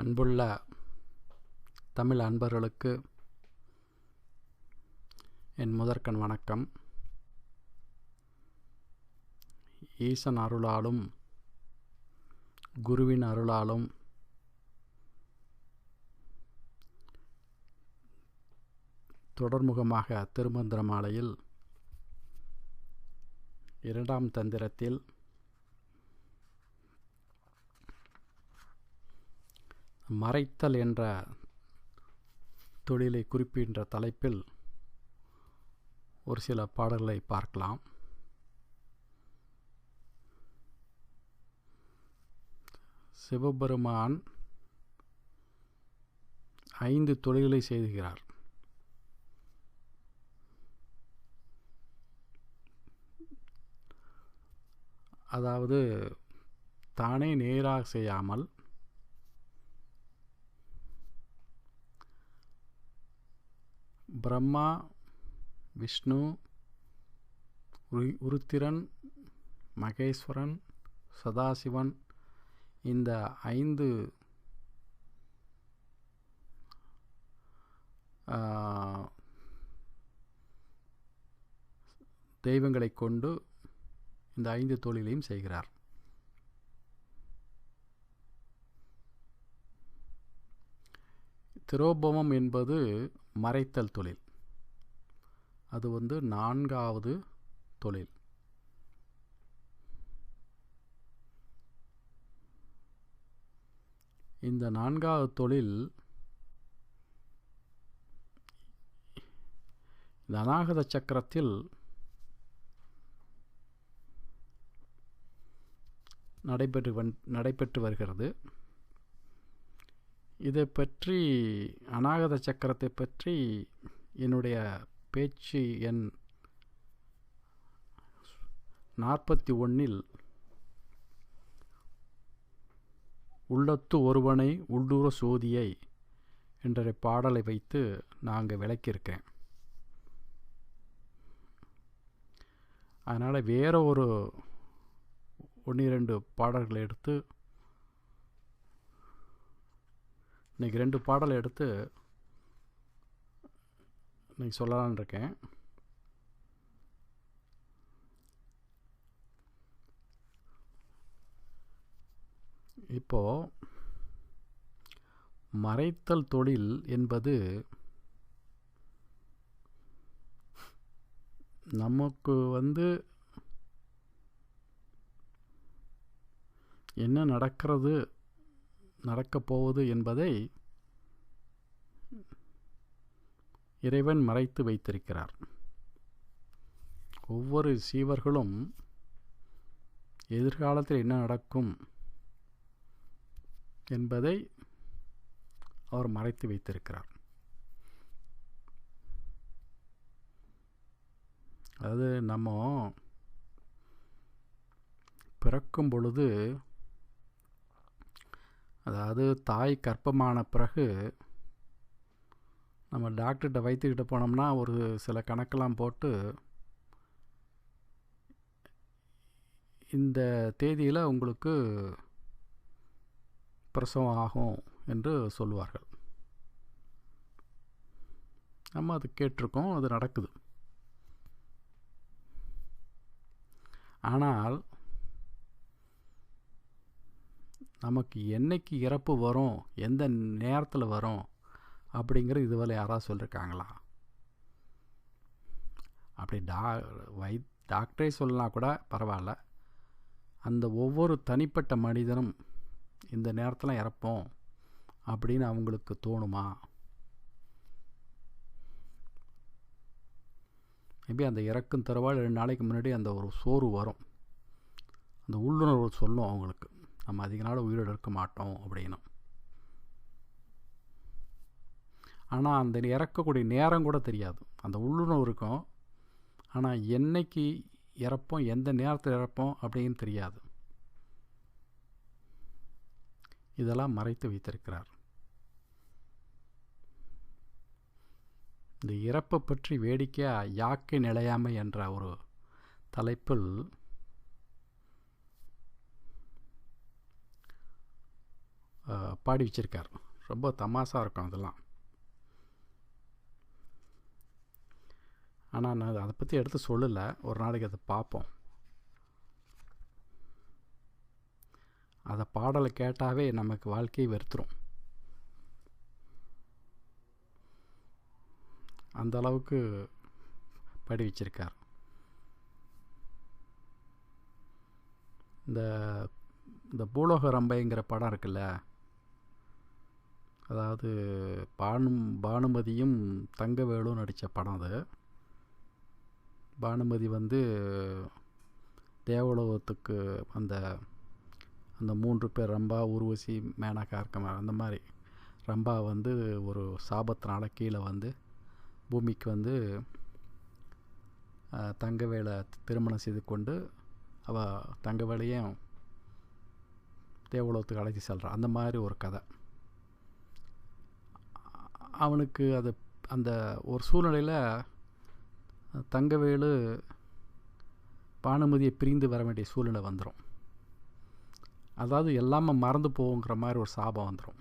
அன்புள்ள தமிழ் அன்பர்களுக்கு என் முதற்கண் வணக்கம். ஈசன் அருளாலும் குருவின் அருளாலும் தொடர்முகமாக திருமந்திர மாலையில் 2ஆம் தந்திரத்தில் மறைத்தல் என்ற தொழிலை குறிப்பின்ற தலைப்பில் ஒரு சில பாடல்களை பார்க்கலாம். சிவபெருமான் 5 தொழில்களை செய்கிறார். அதாவது தானே நேராக செய்யாமல் பிரம்மா, விஷ்ணு, உருத்திரன், மகேஸ்வரன், சதாசிவன் இந்த 5 தெய்வங்களை கொண்டு இந்த 5 தொழிலையும் செய்கிறார். திரோபவம் என்பது மறைத்தல் தொழில். அது 4வது தொழில். இந்த 4வது தொழில் இந்த அநாகத சக்கரத்தில் நடைபெற்று வருகிறது. இதை பற்றி, அநாகத சக்கரத்தை பற்றி என்னுடைய பேச்சு எண் 41 உள்ளத்து ஒருவனை உள்ளூர சோதியை என்ற பாடலை வைத்து நாங்கள் விளக்கியிருக்கேன். அதனால் வேற ஒரு 1-2 பாடல்களை எடுத்து இன்றைக்கி 2 பாடலை எடுத்து இன்றைக்கி சொல்லலான்னு இருக்கேன். இப்போது மறைத்தல் தொழில் என்பது நமக்கு என்ன நடக்கப் போவது என்பதை இறைவன் மறைத்து வைத்திருக்கிறார். ஒவ்வொரு சீவர்களும் எதிர்காலத்தில் என்ன நடக்கும் என்பதை அவர் மறைத்து வைத்திருக்கிறார். அதாவது நம்ம பிறக்கும் பொழுது, அதாவது தாய் கர்ப்பமான பிறகு நம்ம டாக்டர்கிட்ட வைத்துக்கிட்டு போனோம்னா ஒரு சில கணக்கெல்லாம் போட்டு இந்த தேதியில் உங்களுக்கு பிரசவம் ஆகும் என்று சொல்லுவார்கள். நம்ம அது கேட்டிருக்கோம், அது நடக்குது. ஆனால் நமக்கு என்னைக்கு இறப்பு வரும், எந்த நேரத்தில் வரும் அப்படிங்கிறது இதுவரை யாராவது சொல்லியிருக்காங்களா? அப்படி டாக்டரே சொல்லலாம் கூட பரவாயில்ல. அந்த ஒவ்வொரு தனிப்பட்ட மனிதனும் இந்த நேரத்தில் இறப்போம் அப்படின்னு அவங்களுக்கு தோணுமா? மேபி அந்த இறக்கும் தருவாள் 2 நாளைக்கு முன்னாடி அந்த ஒரு சோர்வு வரும். அந்த உள்ளுணர்வு சொல்லும் அவங்களுக்கு, நம்ம அதிக நாள் உயிரோடு இருக்க மாட்டோம் அப்படின்னு. ஆனால் அந்த இறக்கக்கூடிய நேரம் கூட தெரியாது. அந்த உள்ளுணர்வு இருக்கும், ஆனால் என்னைக்கு இறப்போம், எந்த நேரத்தில் இறப்போம் அப்படின்னு தெரியாது. இதெல்லாம் மறைத்து வைத்திருக்கிறார். இந்த இறப்பை பற்றி வேடிக்கையாக யாக்கை நிலையாமை என்ற ஒரு தலைப்பில் பாடி வச்சுருக்கார். ரொம்ப தமாசாக இருக்கும் அதெல்லாம். ஆனால் நான் அதை பற்றி எடுத்து சொல்லலை. ஒரு நாளைக்கு அதை பார்ப்போம். அதை பாடலை கேட்டாவே நமக்கு வாழ்க்கையை வெறுத்துரும். அந்த அளவுக்கு பாடி வச்சிருக்கார். இந்த பூலோக ரம்பைங்கிற படம் இருக்குல்ல, அதாவது பானுமதியும் தங்கவேலும் நடித்த படம் அது. பானுமதி தேவலோகத்துக்கு அந்த 3 பேர், ரம்பா, ஊர்வசி, மேனகா இருக்க அந்த மாதிரி. ரம்பா ஒரு சாபத்தினால கீழே பூமிக்கு தங்கவேலை திருமணம் செய்து கொண்டு அவள் தங்கவேலையும் தேவலோகத்துக்கு அழைச்சி செல்கிறான். அந்த மாதிரி ஒரு கதை. அவனுக்கு அந்த ஒரு சூழ்நிலையில் தங்கவேலு பானுமதியை பிரிந்து வர வேண்டிய சூழ்நிலை வந்துடும். அதாவது எல்லாமே மறந்து போகுங்கிற மாதிரி ஒரு சாபம் வந்துடும்.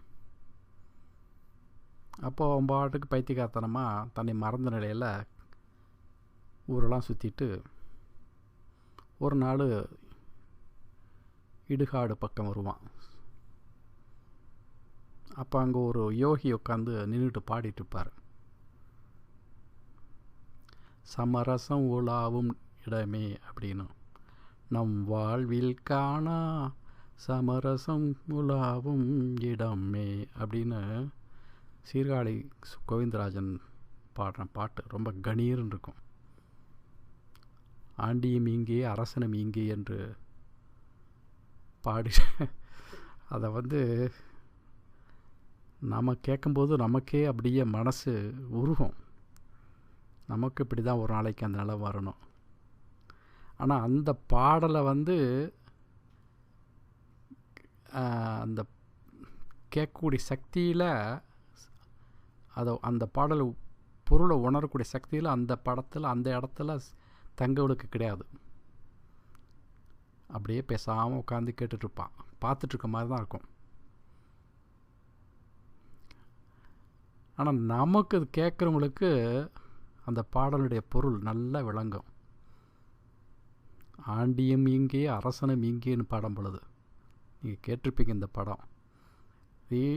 அப்போது அவன் பாட்டுக்கு பைத்தியக்காரத்தனமாக தன்னை மறந்த நிலையில் ஊரெல்லாம் சுற்றிட்டு ஒரு நாள் இடுகாடு பக்கம் வருவான். அப்போ அங்கே ஒரு யோகி உட்காந்து நின்றுட்டு பாடிட்டு இருப்பார். சமரசம் உலாவும் இடமே அப்படின்னு, நம் வாழ்வில் காணா சமரசம் உலாவும் இடமே அப்படின்னு சீர்காழி கோவிந்தராஜன் பாடுற பாட்டு ரொம்ப கணீர்னு இருக்கும். ஆண்டியும் இங்கே அரசனும் இங்கே என்று பாடி அதை நம்ம கேட்கும்போது நமக்கே அப்படியே மனசு உருகும். நமக்கு இப்படி தான் ஒரு நாளைக்கு அந்த நிலை வரணும். ஆனால் அந்த பாடலை அந்த கேட்கக்கூடிய சக்தியில் அந்த பாடல் பொருளை உணரக்கூடிய சக்தியில் அந்த படத்தில் அந்த இடத்துல தங்கவேலுக்கு கிடையாது. அப்படியே பேசாமல் உட்காந்து கேட்டுட்ருப்பான். பார்த்துட்ருக்க மாதிரி தான் இருக்கும். ஆனால் நமக்கு அது கேட்குறவங்களுக்கு அந்த பாடலுடைய பொருள் நல்லா விளங்கும். ஆண்டியும் இங்கே அரசனும் இங்கேன்னு பாடம் பொழுது நீங்கள் கேட்டிருப்பீங்க இந்த படம்.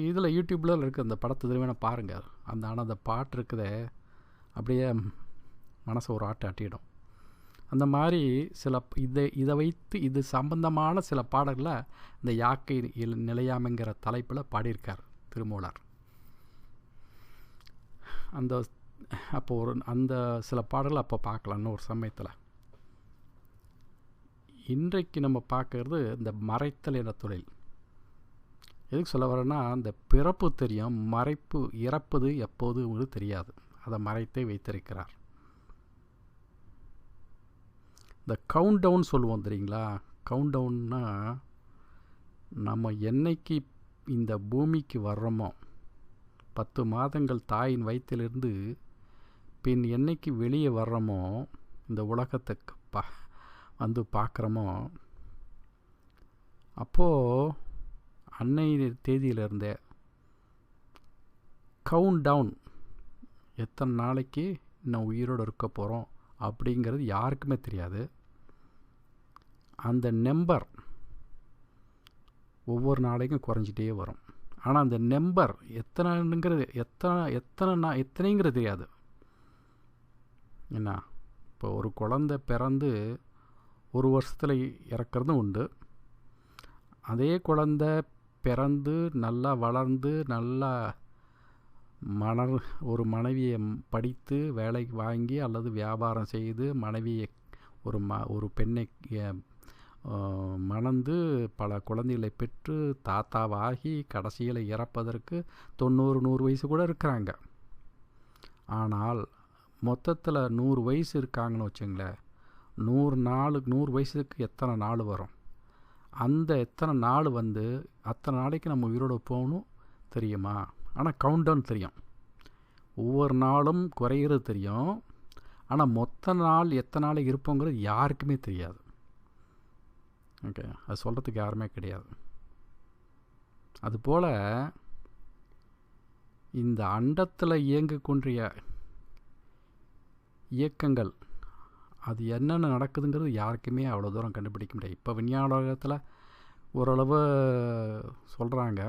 இதில் யூடியூப்பில் இருக்குது அந்த படத்தை திரும்ப பாருங்கள். ஆனால் அந்த பாட்டு இருக்குதே அப்படியே மனசை ஒரு ஆட்டிடும். அந்த மாதிரி சில இதை வைத்து இது சம்பந்தமான சில பாடல்களை இந்த யாக்கை நிலையாமைங்கிற தலைப்பில் பாடியிருக்கார் திருமூலர். அந்த சில பாடல்கள் அப்போ பார்க்கலான்னு ஒரு சமயத்தில். இன்றைக்கு நம்ம பார்க்கறது இந்த மறைத்தல் என்ற தொழில். எதுக்கு சொல்ல வரேன்னா, இந்த பிறப்பு தெரியும், மறைப்பு இறப்பது எப்போது உங்களுக்கு தெரியாது. அதை மறைத்தே வைத்திருக்கிறார். இந்த கவுண்ட் டவுன் சொல்லுவோம் தெரியுங்களா? கவுண்ட் டவுன்னா நம்ம என்னைக்கு இந்த பூமிக்கு வர்றோமோ, 10 மாதங்கள் தாயின் வயிற்றிலிருந்து பின் என்னைக்கு வெளியே வர்றோமோ, இந்த உலகத்துக்கு பார்க்குறோமோ, அப்போது அன்னை தேதியிலிருந்தே கவுண்ட் டவுன் எத்தனை நாளைக்கு இன்னும் உயிரோடு இருக்க போகிறோம் அப்படிங்கிறது யாருக்குமே தெரியாது. அந்த நம்பர் ஒவ்வொரு நாளைக்கும் குறைஞ்சிட்டே வரும். ஆனால் அந்த நம்பர் எத்தனைங்கிறது எத்தனைங்கிறது தெரியாது. என்ன, இப்போ ஒரு குழந்தை பிறந்து 1 வருஷத்தில் இறக்கிறதும் உண்டு. அதே குழந்தை பிறந்து நல்லா வளர்ந்து நல்லா ஒரு மனைவியை படித்து வேலைக்கு வாங்கி அல்லது வியாபாரம் செய்து மனைவியை ஒரு பெண்ணை மணந்து பல குழந்தைகளை பெற்று தாத்தாவாகி கடைசியில் இறப்பதற்கு 90-100 வயசு கூட இருக்கிறாங்க. ஆனால் மொத்தத்தில் 100 வயசு இருக்காங்கன்னு வச்சுங்களேன். 100 வயசுக்கு எத்தனை நாள் வரும்? அந்த எத்தனை நாள் அத்தனை நாளைக்கு நம்ம உயிரோடு போகணும் தெரியுமா? ஆனால் கவுண்ட் டவுன் தெரியும். ஒவ்வொரு நாளும் குறையிறது தெரியும். ஆனால் மொத்த நாள் எத்தனை நாள் இருப்போங்கிறது யாருக்குமே தெரியாது. ஓகே, அது சொல்கிறதுக்கு யாருமே கிடையாது. அதுபோல் இந்த அண்டத்தில் இயங்கக்கூடிய இயக்கங்கள் அது என்னென்ன நடக்குதுங்கிறது யாருக்குமே அவ்வளோ தூரம் கண்டுபிடிக்க முடியாது. இப்போ விஞ்ஞான உலகத்தில் ஓரளவு சொல்கிறாங்க.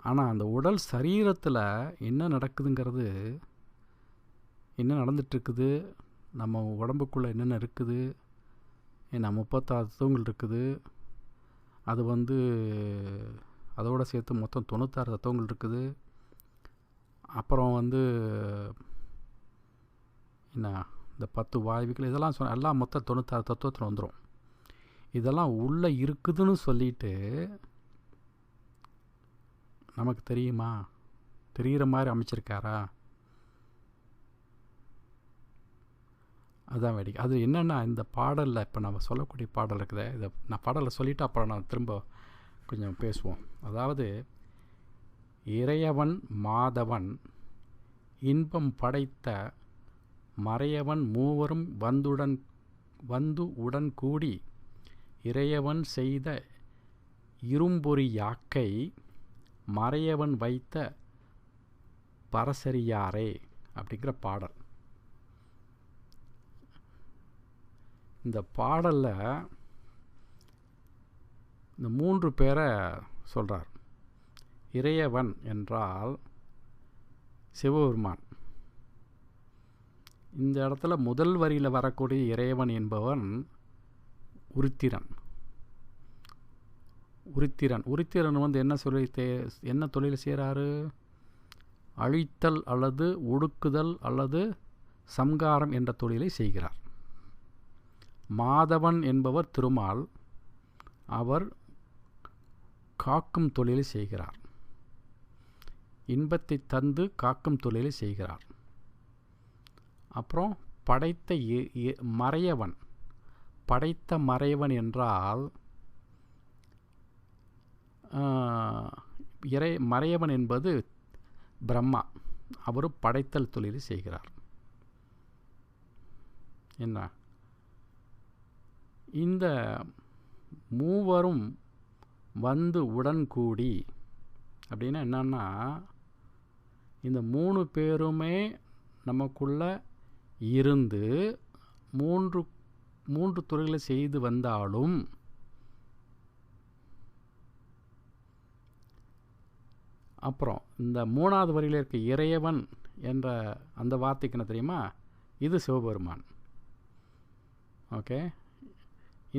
ஆனால் அந்த உடல் சரீரத்தில் என்ன நடக்குதுங்கிறது, என்ன நடந்துகிட்ருக்குது, நம்ம உடம்புக்குள்ளே என்னென்ன இருக்குது, ஏன்னா 36 தத்துவங்கள் இருக்குது, அது அதோடு சேர்த்து மொத்தம் 96 தத்துவங்கள் இருக்குது. அப்புறம் என்ன இந்த 10 வாயுக்கள் இதெல்லாம் எல்லாம் மொத்தம் 96 தத்துவத்தில் வந்துடும். இதெல்லாம் உள்ளே இருக்குதுன்னு சொல்லிட்டு நமக்கு தெரியுமா? தெரிகிற மாதிரி அமைச்சிருக்காரா? அதுதான் வேடிக்கை. அது என்னென்னா, இந்த பாடலில் இப்போ நம்ம சொல்லக்கூடிய பாடல் இருக்குதே, இதை நான் பாடலில் சொல்லிவிட்டு அப்புறம் நான் திரும்ப கொஞ்சம் பேசுவோம். அதாவது, இறையவன் மாதவன் இன்பம் படைத்த மறையவன் மூவரும் வந்து உடன் கூடி இறையவன் செய்த இரும்பொறி யாக்கை மறையவன் வைத்த பரசரியாரே அப்படிங்கிற பாடல். இந்த பாடலில் இந்த 3 பேரை சொல்கிறார். இறையவன் என்றால் சிவபெருமான். இந்த இடத்துல முதல் வரியில் வரக்கூடிய இறைவன் என்பவன் உருத்திரன். உருத்திரன் என்ன தொழில் செய்கிறாரு? அழித்தல் அல்லது ஒடுக்குதல் அல்லது சம்காரம் என்ற தொழிலை செய்கிறார். மாதவன் என்பவர் திருமால். அவர் காக்கும் தொழிலை செய்கிறார். இன்பத்தை தந்து காக்கும் தொழிலை செய்கிறார். அப்புறம் படைத்த மறையவன். படைத்த மறையவன் என்றால் மறையவன் என்பது பிரம்மா. அவர் படைத்தல் தொழிலை செய்கிறார். என்ன, இந்த மூவரும் வந்து உடன் கூடி அப்படின்னா என்னன்னா, இந்த 3 பேருமே நமக்குள்ள இருந்து மூன்று துறைகளை செய்து வந்தாலும் அப்புறம் இந்த 3வது வரியில் இருக்க இறையவன் என்ற அந்த வார்த்தைக்கு என்ன தெரியுமா? இது சிவபெருமான். ஓகே,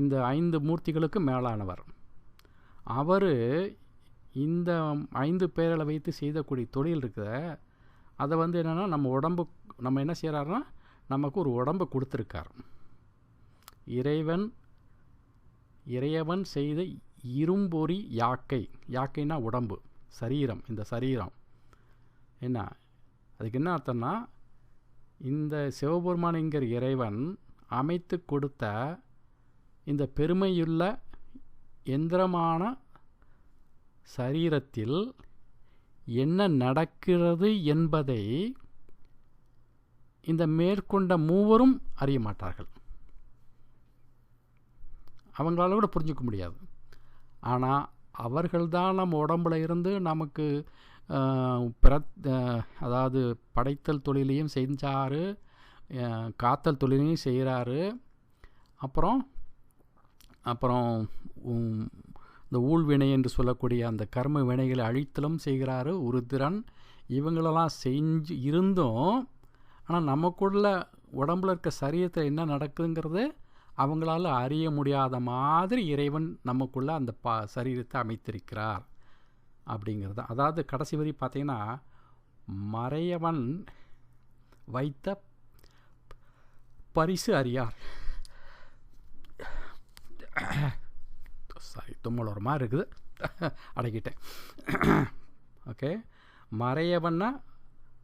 இந்த 5 மூர்த்திகளுக்கு மேலானவர். அவர் இந்த 5 பேர்களை வைத்து செய்தக்கூடிய தொழில் இருக்குத, அதை என்னென்னா நம்ம என்ன செய்கிறாருன்னா, நமக்கு ஒரு உடம்பு கொடுத்துருக்கார். இறையவன் செய்த இரும்பொறி யாக்கைனா உடம்பு, சரீரம். இந்த சரீரம் என்ன, அதுக்கு என்ன அர்த்தம்னா, இந்த சிவபெருமான்ங்கிற இறைவன் அமைத்து கொடுத்த இந்த பெருமையுள்ள எந்திரமான சரீரத்தில் என்ன நடக்கிறது என்பதை இந்த மேற்கொண்ட மூவரும் அறிய மாட்டார்கள். அவங்களால கூட புரிஞ்சுக்க முடியாது. ஆனால் அவர்கள்தான் நம்ம உடம்புல இருந்து நமக்கு அதாவது படைத்தல் தொழிலையும் செஞ்சார், காத்தல் தொழிலையும் செய்கிறாரு. அப்புறம் இந்த ஊழ்வினை என்று சொல்லக்கூடிய அந்த கர்ம வினைகளை அழித்தலும் செய்கிறாரு உருத்திரன். இவங்களெல்லாம் செஞ்சு இருந்தும் ஆனால் நமக்குள்ள உடம்புல இருக்க சரீரத்தில் என்ன நடக்குதுங்கிறது அவங்களால அறிய முடியாத மாதிரி இறைவன் நமக்குள்ள அந்த சரீரத்தை அமைத்திருக்கிறார் அப்படிங்கிறது. அதாவது கடைசி வரி பார்த்தீங்கன்னா, மறையவன் வைத்த பரிசு அறியார். சாரி, தும்மல் ஒரு மாதிரி இருக்குது, அடக்கிட்டேன். ஓகே,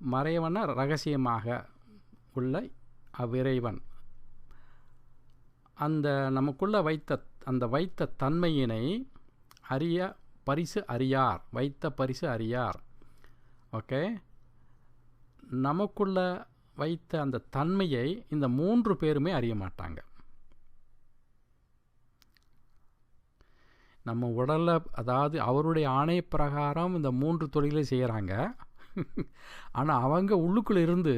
மறையவன்னா ரகசியமாக உள்ள அவ்விறைவன் அந்த நமக்குள்ள வைத்த தன்மையினை வைத்த பரிசு அறியார். ஓகே, நமக்குள்ள வைத்த அந்த தன்மையை இந்த 3 பேருமே அறிய மாட்டாங்க. நம்ம உடலில், அதாவது அவருடைய ஆணை பிரகாரம் இந்த 3 தொழிலை செய்கிறாங்க. ஆனால் அவங்க உள்ளுக்குள்ளே இருந்து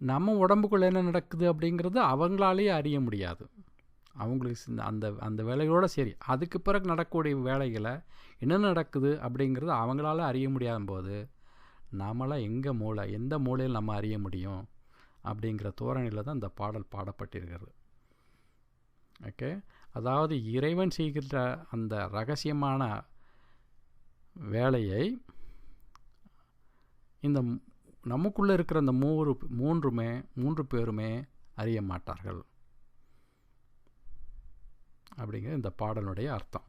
நம்ம உடம்புக்குள்ளே என்ன நடக்குது அப்படிங்கிறது அவங்களாலேயே அறிய முடியாது. அவங்களுக்கு அந்த அந்த வேலையோடு சரி, அதுக்கு பிறகு நடக்கக்கூடிய வேலைகளை என்ன நடக்குது அப்படிங்கிறது அவங்களால அறிய முடியாத போது நாமெல்லாம் எந்த மூலையில் நம்ம அறிய முடியும் அப்படிங்கிற தோரணையில் தான் இந்த பாடல் பாடப்பட்டிருக்கிறது. ஓகே, அதாவது இறைவன் செய்கின்ற அந்த ரகசியமான வேலையை இந்த நமக்குள்ளே இருக்கிற அந்த மூன்று பேருமே அறிய மாட்டார்கள் அப்படிங்கிற இந்த பாடலுடைய அர்த்தம்.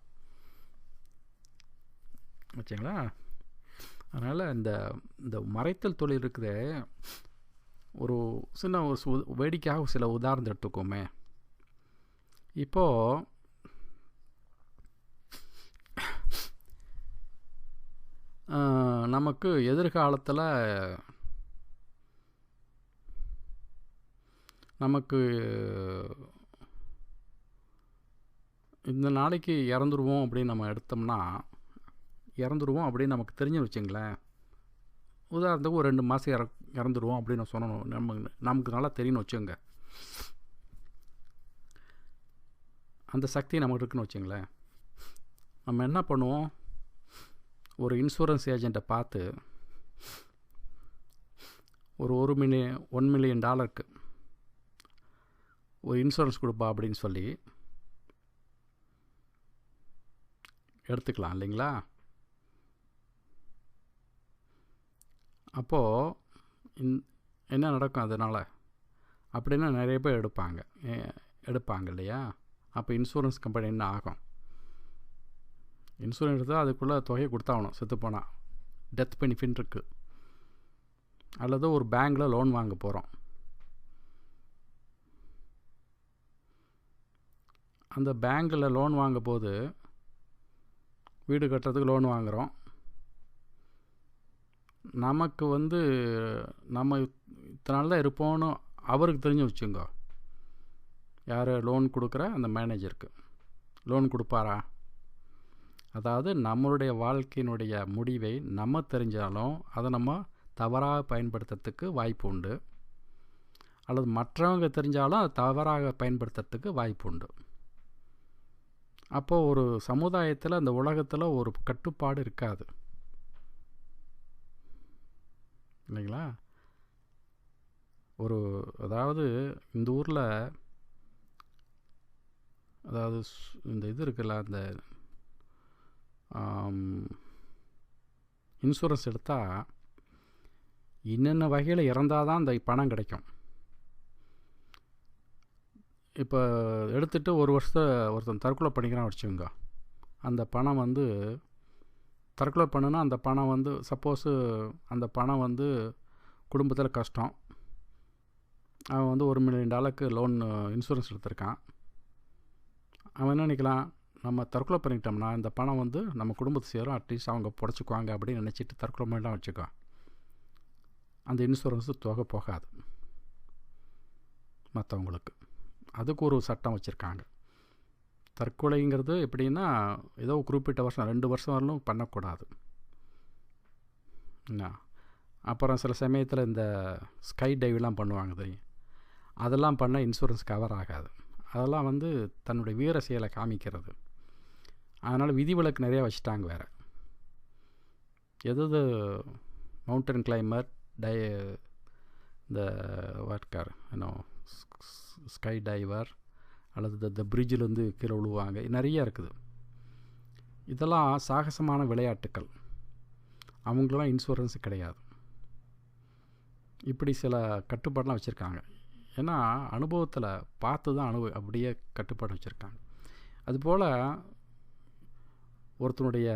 வச்சுங்களா? அதனால் இந்த மறைத்தல் தொழில் இருக்குது. ஒரு சின்ன வேடிக்கையாக சில உதாரணம் எடுத்துக்கோமே. இப்போது நமக்கு எதிர்காலத்தில் நமக்கு இந்த நாளைக்கு இறந்துருவோம் அப்படின்னு நம்ம எடுத்தோம்னா, இறந்துருவோம் அப்படின்னு நமக்கு தெரிஞ்சு வச்சுங்களேன். உதாரணத்துக்கு ஒரு 2 மாதம் இறந்துருவோம் அப்படின்னு சொன்னோம், நமக்கு நல்லா தெரியும்னு வச்சுங்க. அந்த சக்தி நமக்கு இருக்குன்னு வச்சுங்களேன். நம்ம என்ன பண்ணுவோம், ஒரு இன்சூரன்ஸ் ஏஜெண்ட்டை பார்த்து ஒரு $1 மில்லியன் ஒரு இன்சூரன்ஸ் கொடுப்பா அப்படின்னு சொல்லி எடுத்துக்கலாம் இல்லைங்களா? அப்போது என்ன நடக்கும் அதனால் அப்படின்னா நிறைய பேர் எடுப்பாங்க இல்லையா? அப்போ இன்சூரன்ஸ் கம்பெனி என்ன ஆகும்? இன்சூரன்ஸ் எடுத்தால் அதுக்குள்ளே தொகையை கொடுத்தாகணும் செத்துப்போனால். டெத் பெனிஃபிட் இருக்குது. அல்லது ஒரு பேங்கில் லோன் வாங்க போகிறோம். அந்த பேங்கில் லோன் வாங்க போது வீடு கட்டுறதுக்கு லோன் வாங்குகிறோம். நமக்கு நம்ம இத்தனை நாள் தான் இருப்போம்னு அவருக்கு தெரிஞ்சு வச்சுங்க. யார் லோன் கொடுக்குற அந்த மேனேஜருக்கு லோன் கொடுப்பாரா? அதாவது நம்மளுடைய வாழ்க்கையினுடைய முடிவை நம்ம தெரிஞ்சாலும் அதை நம்ம தவறாக பயன்படுத்துறதுக்கு வாய்ப்பு உண்டு. அல்லது மற்றவங்க தெரிஞ்சாலும் அதை தவறாக பயன்படுத்துறதுக்கு வாய்ப்பு உண்டு. அப்போது ஒரு சமுதாயத்தில், அந்த உலகத்தில் ஒரு கட்டுப்பாடு இருக்காது இல்லைங்களா? அதாவது இந்த ஊரில், அதாவது இந்த இது இருக்குல்ல, அந்த இன்சூரன்ஸ் எடுத்தால் என்னென்ன வகையில் இறந்தால் தான் அந்த பணம் கிடைக்கும். இப்போ எடுத்துகிட்டு ஒரு வருஷத்தை ஒருத்தன் தற்கொலை பண்ணிக்கிறான் வச்சுக்கோங்க. அந்த பணம் தற்கொலை பண்ணுனா அந்த பணம் சப்போஸு அந்த பணம் குடும்பத்தில் கஷ்டம். அவன் $1 மில்லியன் லோன் இன்சூரன்ஸ் எடுத்திருக்கான். அவன் என்ன நினைக்கலாம், நம்ம தற்கொலை பண்ணிக்கிட்டோம்னா இந்த பணம் நம்ம குடும்பத்தை சேரும், அட்லீஸ்ட் அவங்க புடச்சிக்குவாங்க அப்படின்னு நினச்சிட்டு தற்கொலை பண்ணிட்டான் வச்சுக்கோ. அந்த இன்சூரன்ஸு தொகை போகாது மற்றவங்களுக்கு. அதுக்கு ஒரு சட்டம் வச்சுருக்காங்க. தற்கொலைங்கிறது எப்படின்னா, ஏதோ குறிப்பிட்ட வருஷம் 2 வருஷம் வரலும் பண்ணக்கூடாது. அப்புறம் சில சமயத்தில் இந்த ஸ்கை டைவ்லாம் பண்ணுவாங்க தெரியும். அதெல்லாம் பண்ணால் இன்சூரன்ஸ் கவர் ஆகாது. அதெல்லாம் தன்னுடைய வீர செயலை காமிக்கிறது. அதனால் விதிவிலக்கு நிறையா வச்சுட்டாங்க. வேறு எது மவுண்டன் கிளைம்பர், இந்த வாட்கார் ஸ்கை டைவர், அல்லது இந்த பிரிட்ஜில் கீழே விழுவாங்க, நிறையா இருக்குது. இதெல்லாம் சாகசமான விளையாட்டுக்கள். அவங்களாம் இன்சூரன்ஸ் கிடையாது. இப்படி சில கட்டுப்பாடெலாம் வச்சுருக்காங்க. ஏன்னா அனுபவத்தில் பார்த்து தான் அப்படியே கட்டுப்பாடு வச்சுருக்காங்க. அதுபோல் ஒருத்தனுடைய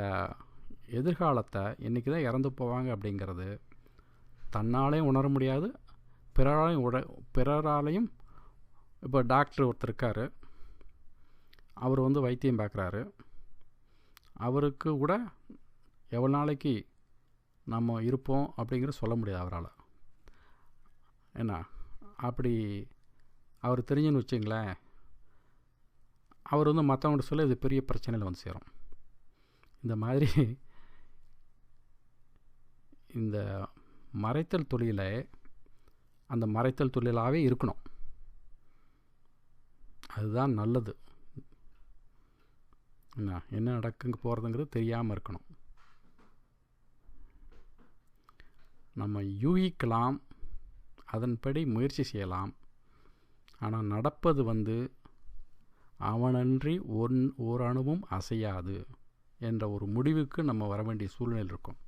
எதிர்காலத்தை என்றைக்கு தான் இறந்து போவாங்க அப்படிங்கிறது தன்னாலேயும் உணர முடியாது, பிறராலையும். இப்போ டாக்டர் ஒருத்தர் இருக்கார், அவர் வைத்தியம் பார்க்குறாரு. அவருக்கு கூட எவ்வளோ நாளைக்கு நம்ம இருப்போம் அப்படிங்கிறது சொல்ல முடியாது அவரால். என்ன அப்படி அவர் தெரிஞ்சுன்னு வச்சுங்களேன், அவர் வந்து மற்றவங்கள்ட்ட சொல்ல இது பெரிய பிரச்சனையில் வந்து சேரும். இந்த மாதிரி இந்த மறைத்தல் தொழிலை அந்த மறைத்தல் தொழிலாகவே இருக்கணும். அதுதான் நல்லது. என்ன நடக்குங்க போகிறதுங்கிறது தெரியாமல் இருக்கணும். நம்ம யூகிக்கலாம், அதன்படி முயற்சி செய்யலாம். ஆனால் நடப்பது வந்து அவனன்றி ஒரு அணுவும் அசையாது என்ற ஒரு முடிவுக்கு நம்ம வர வேண்டிய சூழ்நிலை இருக்கும்.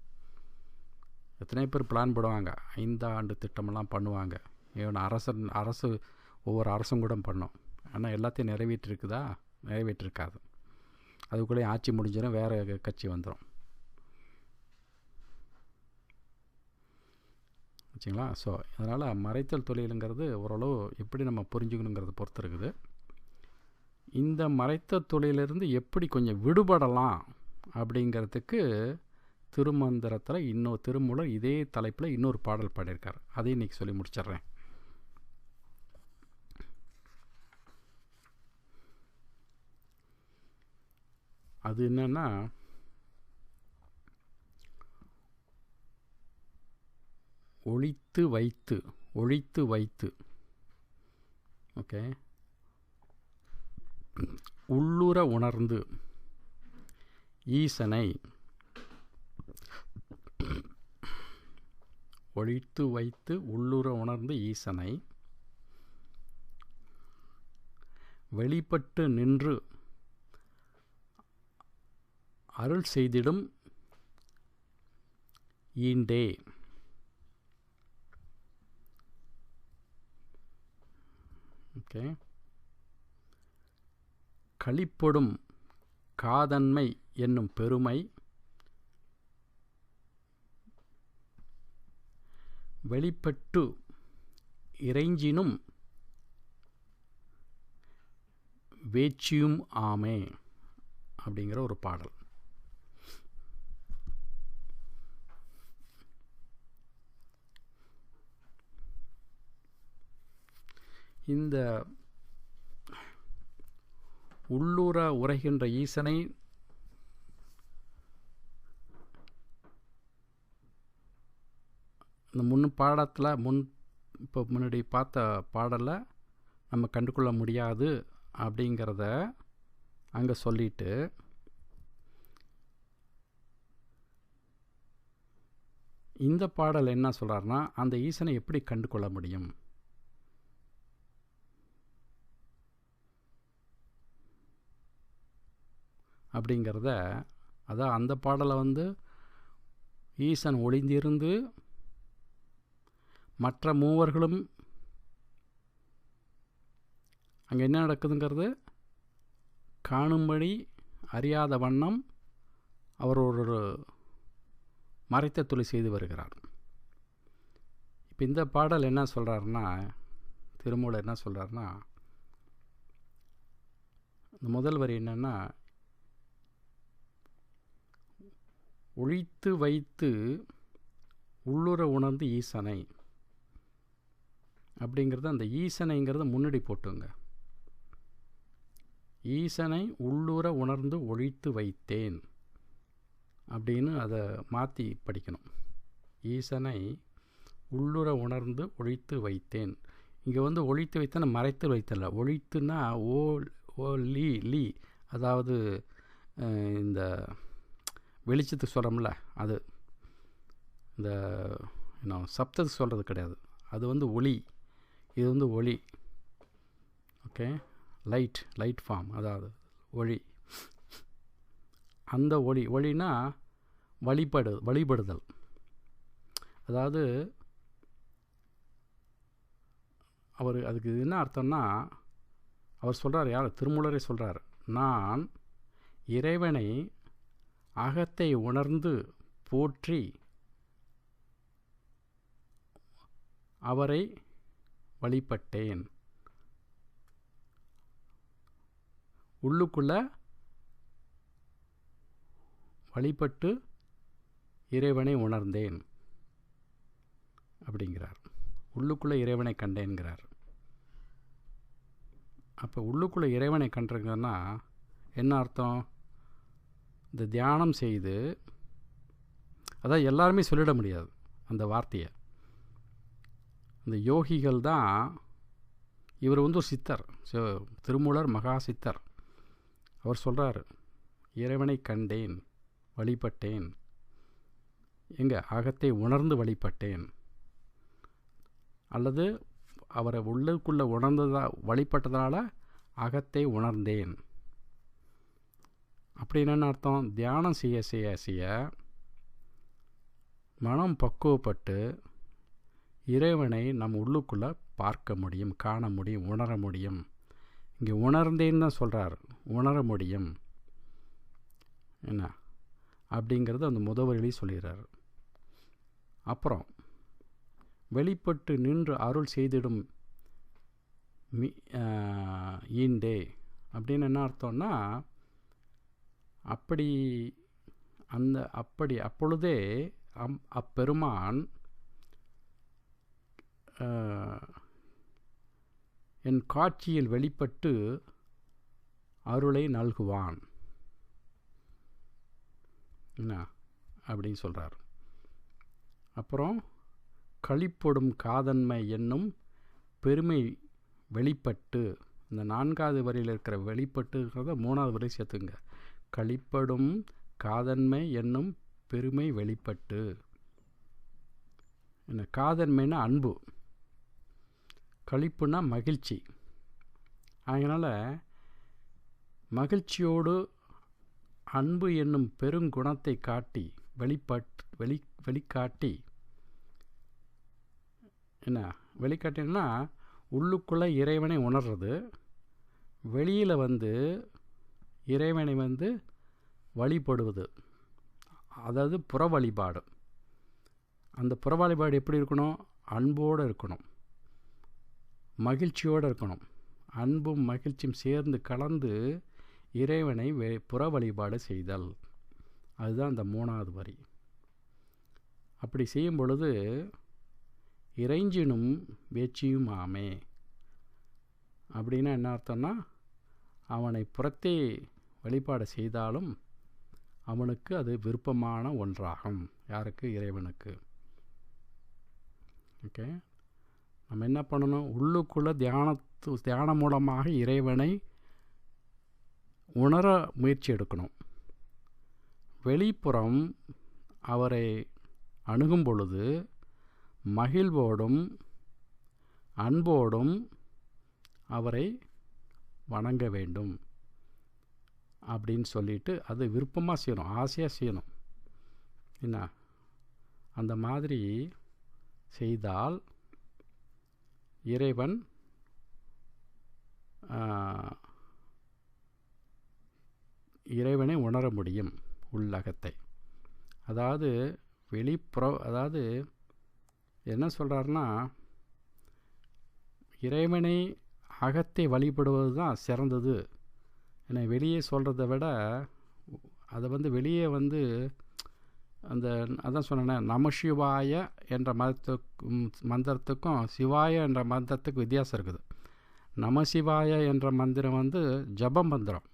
எத்தனை பேர் பிளான் போடுவாங்க, 5 ஆண்டு திட்டமெல்லாம் பண்ணுவாங்க. இவன் அரசு ஒவ்வொரு அரசும் கூட பண்ணும். ஆனால் எல்லாத்தையும் நிறைவேற்றிருக்குதா? நிறைவேற்றிருக்காது. அதுக்குள்ளே ஆட்சி முடிஞ்சிடும், வேறு கட்சி வந்துடும். வச்சுங்களா? ஸோ அதனால் மறைத்தல் தொழிலுங்கிறது ஓரளவு எப்படி நம்ம புரிஞ்சுக்கணுங்கிறத பொறுத்து இருக்குது. இந்த மறைத்தல் தொழிலிருந்து எப்படி கொஞ்சம் விடுபடலாம் அப்படிங்கிறதுக்கு திருமந்திரத்தில் திருமூலர் இதே தலைப்பில் இன்னொரு பாடல் பாடியிருக்கார். அதையும் இன்றைக்கி சொல்லி முடிச்சிட்றேன். அது என்னன்னா, ஒழித்து வைத்து ஓகே, உள்ளுற உணர்ந்து ஈசனை, ஒழித்து வைத்து உள்ளுற உணர்ந்து ஈசனை வெளிப்பட்டு நின்று அருள் செய்திடும் ஈண்டே. ஓகே, களிப்பொடும் காதன்மை என்னும் பெருமை வெளிப்பட்டு இறைஞ்சினும் வேட்சியும் ஆமே அப்படிங்கிற ஒரு பாடல். இந்த உள்ளூர உரைகின்ற ஈசனை இந்த பாடத்தில் இப்போ முன்னாடி பார்த்த பாடலை நம்ம கண்டுகொள்ள முடியாது அப்படிங்கிறத அங்கே சொல்லிட்டு, இந்த பாடல் என்ன சொல்கிறாருன்னா, அந்த ஈசனை எப்படி கண்டு கொள்ள முடியும் அப்படிங்கிறத, அதான் அந்த பாடலை வந்து ஈசன் ஒளிந்திருந்து மற்ற மூவர்களும் அங்கே என்ன நடக்குதுங்கிறது காணும்படி அறியாத வண்ணம் அவர் ஒரு மறைத்த தொழில் செய்து வருகிறார். இப்போ இந்த பாடல் என்ன சொல்கிறாருன்னா, திருமூலர் என்ன சொல்கிறாருன்னா, இந்த முதல் வரி என்னென்னா, ஒழித்து வைத்து உள்ளுற உணர்ந்து ஈசனை அப்படிங்கிறது, அந்த ஈசனைங்கிறத முன்னாடி போட்டுங்க. ஈசனை உள்ளுற உணர்ந்து ஒழித்து வைத்தேன் அப்படின்னு அதை மாற்றி படிக்கணும். ஈசனை உள்ளுற உணர்ந்து ஒழித்து வைத்தேன். இங்கே வந்து ஒழித்து வைத்தேன், மறைத்து வைத்தல. ஒழித்துனா ஓ லீ, அதாவது இந்த வெளிச்சத்துக்கு சொல்கிறோம்ல, அது இந்த சப்தத்துக்கு சொல்கிறது கிடையாது. அது வந்து ஒளி, இது வந்து ஒளி. ஓகே, லைட் ஃபார்ம், அதாவது ஒளி. அந்த ஒளினா வழிபடுதல். அதாவது அவர் அதுக்கு என்ன அர்த்தம்னா, அவர் சொல்கிறார், யார் திருமூலரே சொல்கிறார், நான் இறைவனை அகத்தை உணர்ந்து போற்றி அவரை வழிபட்டேன். உள்ளுக்குள்ள வழிபட்டு இறைவனை உணர்ந்தேன் அப்படிங்கிறார். உள்ளுக்குள்ளே இறைவனை கண்டேன்கிறார். அப்போ உள்ளுக்குள்ளே இறைவனை கண்டிருக்கன்னா என்ன அர்த்தம்? இந்த தியானம் செய்து, அதான் எல்லாருமே சொல்லிட முடியாது அந்த வார்த்தையை. இந்த யோகிகள் தான். இவர் ஒரு சித்தர், திருமூலர் மகா சித்தர். அவர் சொல்கிறார், இறைவனை கண்டேன், வழிபட்டேன், அகத்தை உணர்ந்து வழிபட்டேன், அல்லது அவரை உள்ளுக்குள்ளே வழிபட்டதுனால அகத்தை உணர்ந்தேன். அப்படி என்னென்ன அர்த்தம்? தியானம் செய்ய செய்ய செய்ய மனம் பக்குவப்பட்டு இறைவனை நம் உள்ளுக்குள்ளே பார்க்க முடியும், காண முடியும், உணர முடியும். இங்கே உணர்ந்தேன்னு தான் சொல்கிறார், உணர முடியும் என்ன அப்படிங்கிறது அந்த முதவழி சொல்கிறார். அப்புறம் வெளிப்பட்டு நின்று அருள் செய்திடும் ஈண்டே அப்படின்னு என்ன அர்த்தம்னா, அப்பொழுதே அப்பெருமான் என் காட்சியில் வெளிப்பட்டு அருளை நல்குவான் என்ன அப்படின்னு சொல்கிறார். அப்புறம் களிப்பொடும் காதன்மை என்னும் பெருமை வெளிப்பட்டு, இந்த 4வது வரியில் இருக்கிற வெளிப்பட்டுங்கிறத 3வது வரி சேர்த்துங்க. களிப்படும் காதன்மை என்னும் பெருமை வெளிப்பட்டு. என்ன காதன்மைனா அன்பு, களிப்புனா மகிழ்ச்சி. அதனால் மகிழ்ச்சியோடு அன்பு என்னும் பெருங்குணத்தை காட்டி வெளிக்காட்டி என்ன வெளிக்காட்டினா உள்ளுக்குள்ளே இறைவனை உணர்றது, வெளியில் இறைவனை வழிபடுவது, அதாவது புற வழிபாடு. அந்த புற வழிபாடு எப்படி இருக்கணும்? அன்போடு இருக்கணும், மகிழ்ச்சியோடு இருக்கணும். அன்பும் மகிழ்ச்சியும் சேர்ந்து கலந்து இறைவனை புற வழிபாடு செய்தல். அதுதான் அந்த 3வது வரி. அப்படி செய்யும் பொழுது இறைஞ்சினும் வேட்சியும் ஆமே அப்படின்னா என்ன அர்த்தம்னா, அவனை புறத்தே வழிபாடு செய்தாலும் அவனுக்கு அது விருப்பமான ஒன்றாகும். யாருக்கு? இறைவனுக்கு. ஓகே, நம்ம என்ன பண்ணணும்? உள்ளுக்குள்ளே தியானம் மூலமாக இறைவனை உணர முயற்சி எடுக்கணும். வெளிப்புறம் அவரை அணுகும் பொழுது மகிழ்வோடும் அன்போடும் அவரை வணங்க வேண்டும் அப்படின்னு சொல்லிட்டு அது விருப்பமாக செய்யணும், ஆசையாக செய்யணும். என்ன அந்த மாதிரி செய்தால் இறைவன் இறைவனை உணர முடியும் உள்ளகத்தை. அதாவது அதாவது என்ன சொல்கிறாருன்னா, இறைவனை அகத்தை வழிபடுவது தான் சிறந்தது. ஏன்னா வெளியே சொல்கிறத விட அதை வெளியே அதான் சொன்னேன், நமசிவாய என்ற மந்திரத்துக்கும் சிவாய என்ற மந்திரத்துக்கும் வித்தியாசம் இருக்குது. நமசிவாய என்ற மந்திரம் ஜப மந்திரம்.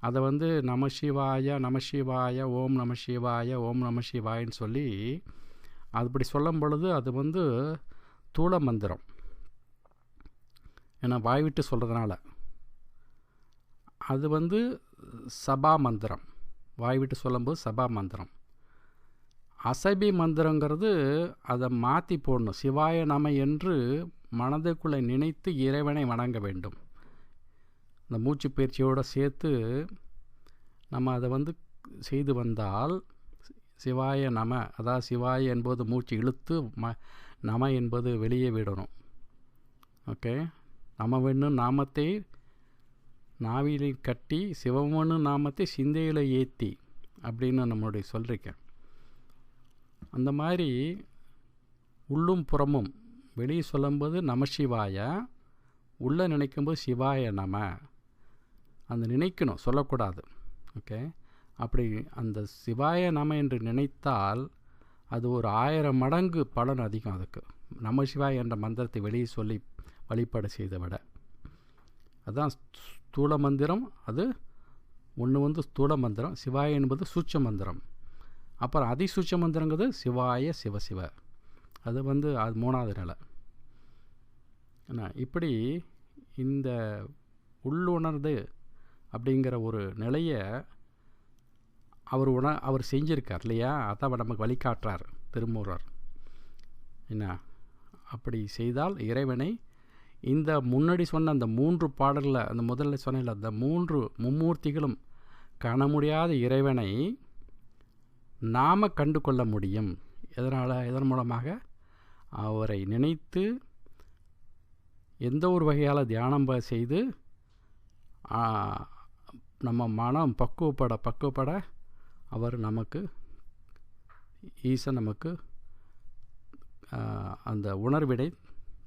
அதை நமசிவாய நமசிவாய ஓம் நமசிவாய ஓம் நமசிவாயன்னு சொல்லி அப்படி சொல்லும் பொழுது அது தூள மந்திரம். ஏன்னா வாய்விட்டு சொல்கிறதுனால. அது சபா மந்திரம், வாய்விட்டு சொல்லும்போது சபா மந்திரம். அசபி மந்திரங்கிறது அதை மாற்றி போடணும். சிவாய நம என்று மனதுக்குள்ளே நினைத்து இறைவனை வணங்க வேண்டும். இந்த மூச்சு பயிற்சியோடு சேர்த்து நம்ம அதை செய்து வந்தால் சிவாய நம, அதாவது சிவாய என்பது மூச்சு இழுத்து நம என்பது வெளியே விடணும். ஓகே, நமவென்னும் நாமத்தை நாவிலை கட்டி சிவமனு நாமத்தை சிந்தையில் ஏற்றி அப்படின்னு நம்மளுடைய சொல்லியிருக்கேன். அந்த மாதிரி உள்ளும் புறமும் வெளியே சொல்லும்போது நமசிவாய, உள்ளே நினைக்கும்போது சிவாய நம. அந்த நினைக்கணும், சொல்லக்கூடாது. ஓகே, அப்படி அந்த சிவாய நம என்று நினைத்தால் அது ஒரு 1000 மடங்கு பலன் அதிகம். அதுக்கு நமசிவாய என்ற மந்திரத்தை வெளியே சொல்லி வழிபாடு செய்த விட அதுதான் ஸ்தூல மந்திரம். அது ஒன்று வந்து ஸ்தூல மந்திரம், சிவாய என்பது சூட்ச மந்திரம். அப்புறம் அதிசூட்ச மந்திரங்கிறது சிவாய சிவசிவ, அது வந்து அது 3வது நிலை. என்ன இப்படி இந்த உள்ளுணர்து அப்படிங்கிற ஒரு நிலையை அவர் செஞ்சிருக்கார் இல்லையா? அதான் நமக்கு வழிகாட்டுறார் திருமூரர். என்ன அப்படி செய்தால் இறைவனை இந்த முன்னாடி சொன்ன அந்த 3 பாடலில், அந்த முதல்ல சொன்ன அந்த 3 மும்மூர்த்திகளும் காண முடியாத இறைவனை நாம் கண்டு கொள்ள முடியும். இதன் மூலமாக அவரை நினைத்து எந்த ஒரு வகையால் தியானம் செய்து நம்ம மனம் பக்குவப்பட அவர் நமக்கு ஈசன் நமக்கு அந்த உணர்விடை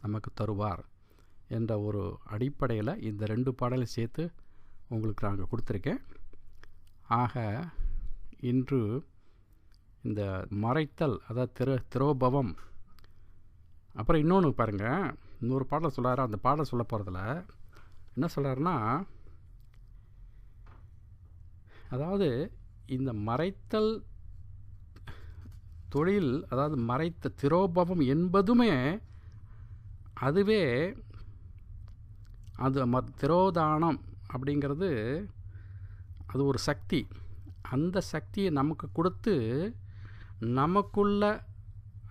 நமக்கு தருவார் என்ற ஒரு அடிப்படையில் இந்த 2 பாடலையும் சேர்த்து உங்களுக்கு நாங்கள் கொடுத்துருக்கேன். ஆக இன்று இந்த மறைத்தல், அதாவது திரோபவம். அப்புறம் இன்னொன்று பாருங்கள், இன்னொரு பாடல் சொல்கிறாரு. அந்த பாடல் சொல்ல போகிறதுல என்ன சொல்கிறாருன்னா, அதாவது இந்த மறைத்தல் தொழில், அதாவது மறைத்த திரோபவம் என்பதுமே அதுவே அது திரோதானம் அப்படிங்கிறது அது ஒரு சக்தி. அந்த சக்தியை நமக்கு கொடுத்து நமக்குள்ள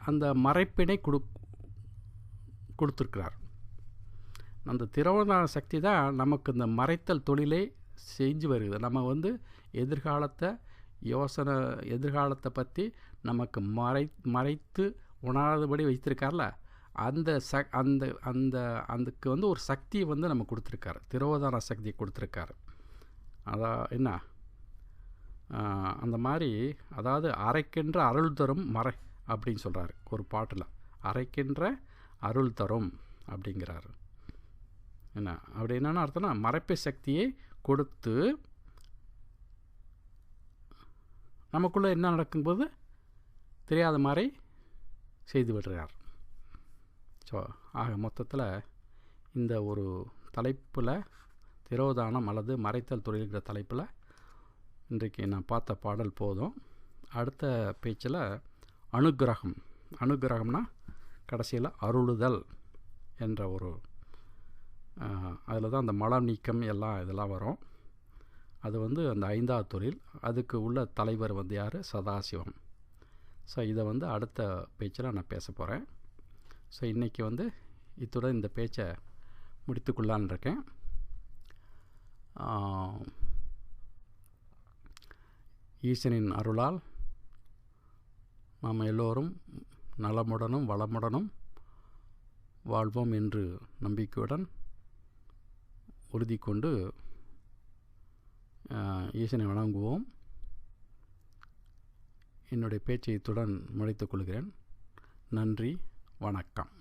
அந்த மறைப்பினை கொடுத்துருக்கிறார். அந்த திரோதான சக்தி தான் நமக்கு இந்த மறைத்தல் தொழிலை செஞ்சு வருகிறது. நம்ம வந்து எதிர்காலத்தை பற்றி நமக்கு மறைத்து உணராதபடி வைத்திருக்கார்ல, அதுக்கு வந்து ஒரு சக்தியை வந்து நம்ம கொடுத்துருக்காரு, திரோதான சக்தியை கொடுத்துருக்காரு. அதான் என்ன அந்த மாதிரி, அதாவது அரைக்கின்ற அருள் தரும் மறை அப்படின்னு சொல்கிறாரு ஒரு பாட்டில். அரைக்கின்ற அருள் தரும் அப்படிங்கிறாரு. என்ன அப்படி என்னென்ன அர்த்தம்னா, மறைப்பு சக்தியை கொடுத்து நமக்குள்ளே என்ன நடக்கும்போது தெரியாத மாதிரி செய்து விடுறார். ஸோ ஆக மொத்தத்தில் இந்த ஒரு தலைப்பில், திரோதானம் அல்லது மறைத்தல் தொழில்கிற தலைப்பில் இன்றைக்கு நான் பார்த்த பாடல் போதும். அடுத்த பேச்சில் அனுக்கிரகம்னா கடைசியில் அருளுதல் என்ற ஒரு அதில் தான் அந்த மலம் நீக்கம் இதெல்லாம் வரும். அது வந்து அந்த 5வது தொழில். அதுக்கு உள்ள தலைவர் வந்து யார்? சதாசிவம். ஸோ இதை வந்து அடுத்த பேச்சில் நான் பேச போகிறேன். ஸோ இன்றைக்கி வந்து இத்துடன் இந்த பேச்சை முடித்துக்கொள்ளான்னு இருக்கேன். ஈசனின் அருளால் நாம் எல்லோரும் நலமுடனும் வளமுடனும் வாழ்வோம் என்று நம்பிக்கையுடன் உறுதி கொண்டு ஈசனை வணங்குவோம். என்னுடைய பேச்சை இத்துடன் முடித்துக் கொள்கிறேன். நன்றி, வணக்கம்.